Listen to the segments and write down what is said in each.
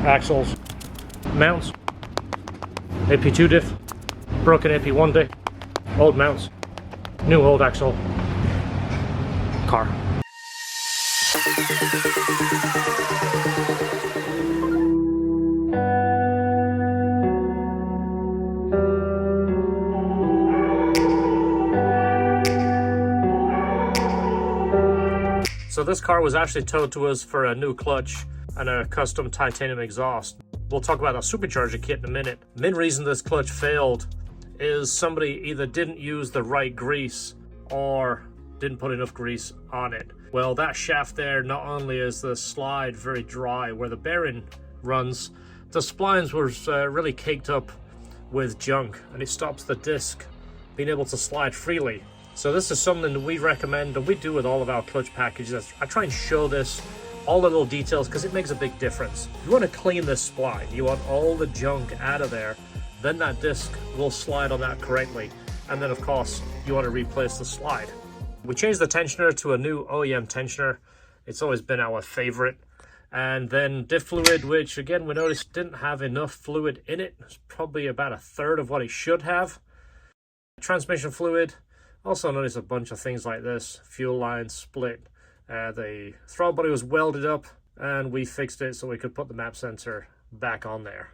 axles, mounts, AP2 diff, broken AP1 diff, old mounts, new old axle, car. So this car was actually towed to us for a new clutch and a custom titanium exhaust. We'll talk about a Supercharger kit in a minute. The main reason this clutch failed is somebody either didn't use the right grease or didn't put enough grease on it. Well, that shaft there, not only is the slide very dry where the bearing runs, the splines was really caked up with junk, and it stops the disc being able to slide freely. So this is something that we recommend, and we do with all of our clutch packages. I try and show this, all the little details, because it makes a big difference. If you want to clean this spline, you want all the junk out of there, then that disc will slide on that correctly. And then of course, you want to replace the slide. We changed the tensioner to a new OEM tensioner. It's always been our favorite. And then diff fluid, which again, we noticed didn't have enough fluid in it. It's probably about a third of what it should have. Transmission fluid. Also noticed a bunch of things like this. Fuel line split. The throttle body was welded up, and we fixed it so we could put the map sensor back on there.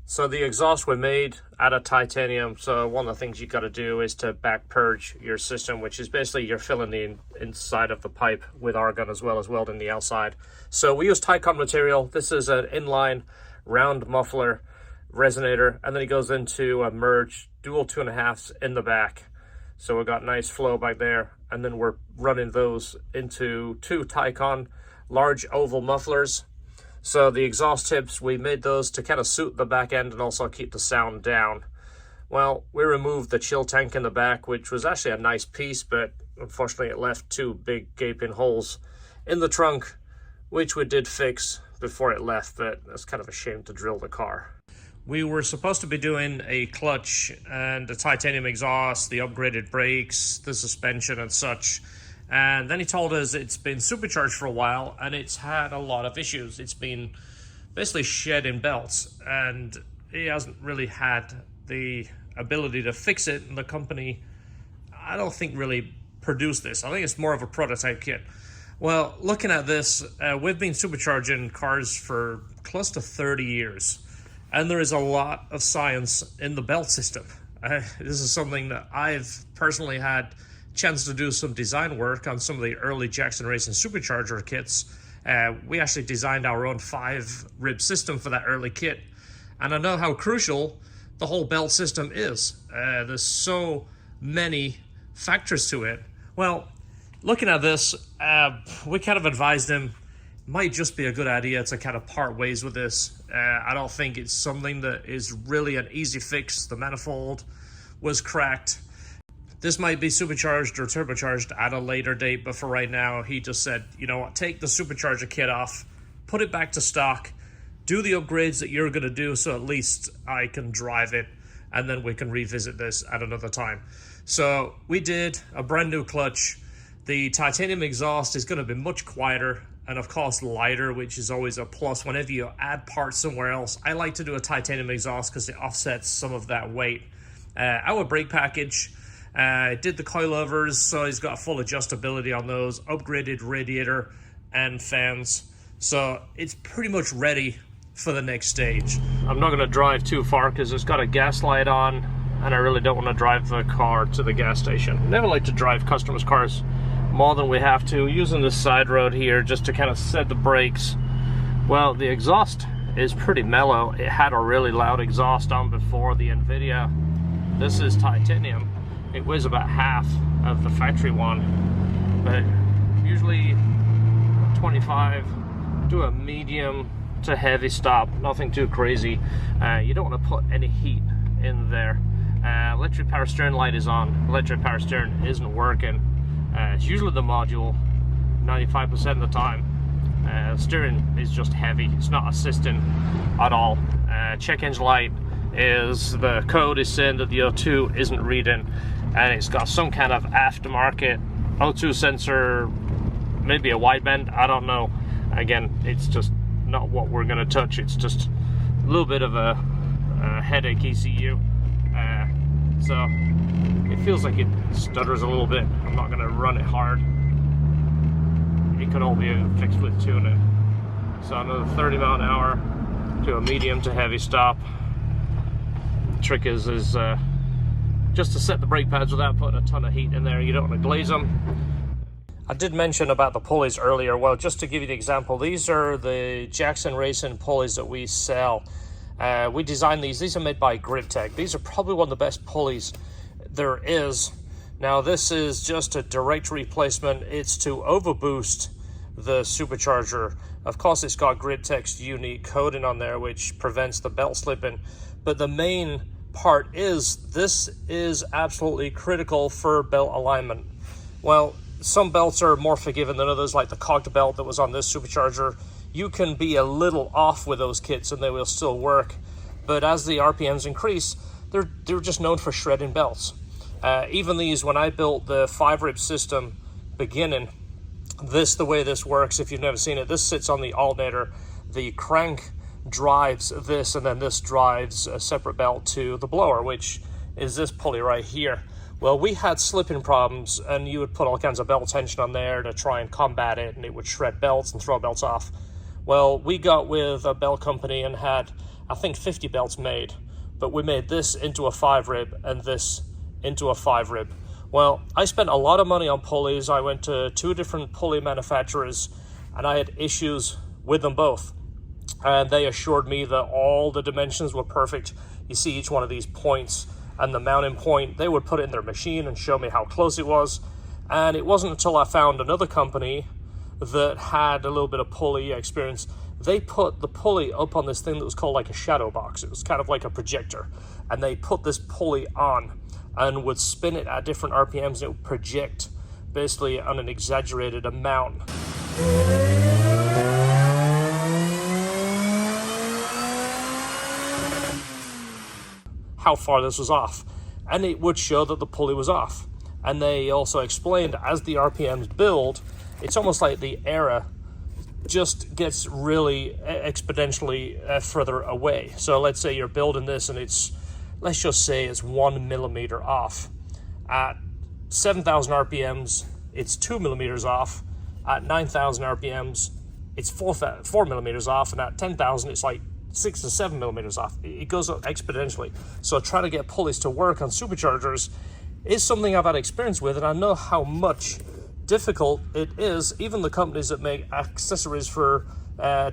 So the exhaust were made out of titanium. So one of the things you got to do is to back purge your system, which is basically you're filling the inside of the pipe with argon as well as welding the outside. So we use Tycon material. This is an inline round muffler resonator, and then it goes into a merge dual 2.5s in the back. So we've got nice flow back there, and then we're running those into two Tycon large oval mufflers. So the exhaust tips, we made those to kind of suit the back end and also keep the sound down. Well, we removed the chill tank in the back, which was actually a nice piece, but unfortunately it left two big gaping holes in the trunk, which we did fix before it left, but it's kind of a shame to drill the car. We were supposed to be doing a clutch and the titanium exhaust, the upgraded brakes, the suspension and such. And then he told us it's been supercharged for a while and it's had a lot of issues. It's been basically shed in belts, and he hasn't really had the ability to fix it. And the company, I don't think, really produced this. I think it's more of a prototype kit. Well, looking at this, we've been supercharging cars for close to 30 years. And there is a lot of science in the belt system. This is something that I've personally had chance to do some design work on some of the early Jackson Racing Supercharger kits. We actually designed our own 5-rib system for that early kit. And I know how crucial the whole belt system is. There's so many factors to it. Well, looking at this, we kind of advised him might just be a good idea to kind of part ways with this. I don't think it's something that is really an easy fix. The manifold was cracked. This might be supercharged or turbocharged at a later date, but for right now, he just said, you know what, take the Supercharger kit off, put it back to stock, do the upgrades that you're going to do so at least I can drive it, and then we can revisit this at another time. So we did a brand new clutch. The titanium exhaust is going to be much quieter and of course lighter, which is always a plus whenever you add parts somewhere else. I like to do a titanium exhaust because it offsets some of that weight. Our brake package, did the coilovers, so he's got full adjustability on those, upgraded radiator and fans. So it's pretty much ready for the next stage. I'm not going to drive too far because it's got a gas light on, and I really don't want to drive the car to the gas station. Never like to drive customers' cars more than we have to, using this side road here just to kind of set the brakes. Well, the exhaust is pretty mellow. It had a really loud exhaust on before the NVIDIA. This is titanium. It weighs about half of the factory one, but usually 25, do a medium to heavy stop, nothing too crazy. You don't want to put any heat in there. Electric power steering light is on. Electric power steering isn't working. It's usually the module 95% of the time. Steering is just heavy. It's not assisting at all. Check engine light is, the code is saying that the O2 isn't reading, and it's got some kind of aftermarket O2 sensor, maybe a wideband, I don't know. Again, it's just not what we're going to touch. It's just a little bit of a headache ECU. So it feels like it stutters a little bit. I'm not going to run it hard. It could all be fixed with tuning. So another 30 mile an hour to a medium to heavy stop. The trick is just to set the brake pads without putting a ton of heat in there. You don't want to glaze them. I did mention about the pulleys earlier. Well, just to give you the example, these are the Jackson Racing pulleys that we sell. We designed these. These are made by GripTech. These are probably one of the best pulleys there is. Now, this is just a direct replacement. It's to overboost the Supercharger. Of course, it's got GripTech's unique coating on there, which prevents the belt slipping. But the main part is this is absolutely critical for belt alignment. Well, some belts are more forgiving than others, like the cogged belt that was on this Supercharger. You can be a little off with those kits and they will still work. But as the RPMs increase, they're just known for shredding belts. Even these, when I built the 5-rib system beginning, the way this works, if you've never seen it, this sits on the alternator. The crank drives this, and then this drives a separate belt to the blower, which is this pulley right here. Well, we had slipping problems, and you would put all kinds of belt tension on there to try and combat it, and it would shred belts and throw belts off. Well, we got with a belt company and had, I think, 50 belts made, but we made this into a 5-rib and this into a 5-rib. Well, I spent a lot of money on pulleys. I went to 2 different pulley manufacturers, and I had issues with them both. And they assured me that all the dimensions were perfect. You see each one of these points and the mounting point. They would put it in their machine and show me how close it was. And it wasn't until I found another company that had a little bit of pulley experience. They put the pulley up on this thing that was called like a shadow box. It was kind of like a projector. And they put this pulley on and would spin it at different RPMs, and it would project basically on an exaggerated amount. How far this was off, and it would show that the pulley was off. And they also explained as the RPMs build, it's almost like the error just gets really exponentially further away. So let's say you're building this and it's, let's just say it's 1 millimeter off. At 7,000 RPMs, it's 2 millimeters off. At 9,000 RPMs, it's 4 millimeters off. And at 10,000, it's like 6 to 7 millimeters off. It goes up exponentially. So trying to get pulleys to work on Superchargers is something I've had experience with, and I know how much difficult it is. Even the companies that make accessories for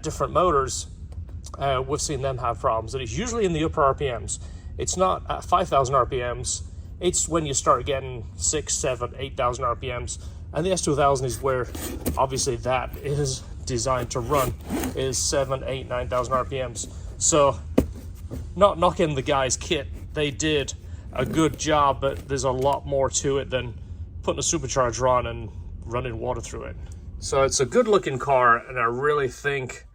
different motors, we've seen them have problems, and it's usually in the upper RPMs. It's not at 5,000 RPMs. It's when you start getting 6, 7, 8,000 RPMs, and the S2000 is where obviously that is designed to run, is 7, 8, 9,000 RPMs. So not knocking the guy's kit, they did a good job, but there's a lot more to it than putting a Supercharger on and running water through it. So it's a good looking car, and I really think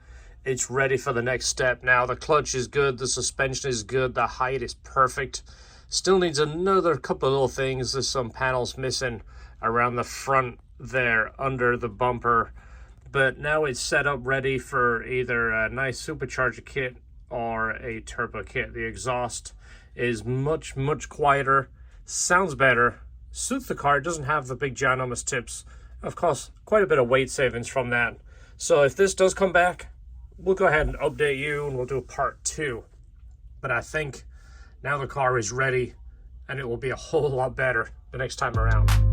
it's ready for the next step now. The clutch is good, the suspension is good, the height is perfect. Still needs another couple of little things. There's some panels missing around the front there under the bumper, but now it's set up ready for either a nice Supercharger kit or a turbo kit. The exhaust is much quieter, sounds better, suits the car. It doesn't have the big ginormous tips. Of course, quite a bit of weight savings from that. So if this does come back, we'll go ahead and update you and we'll do a part 2. But I think now the car is ready and it will be a whole lot better the next time around.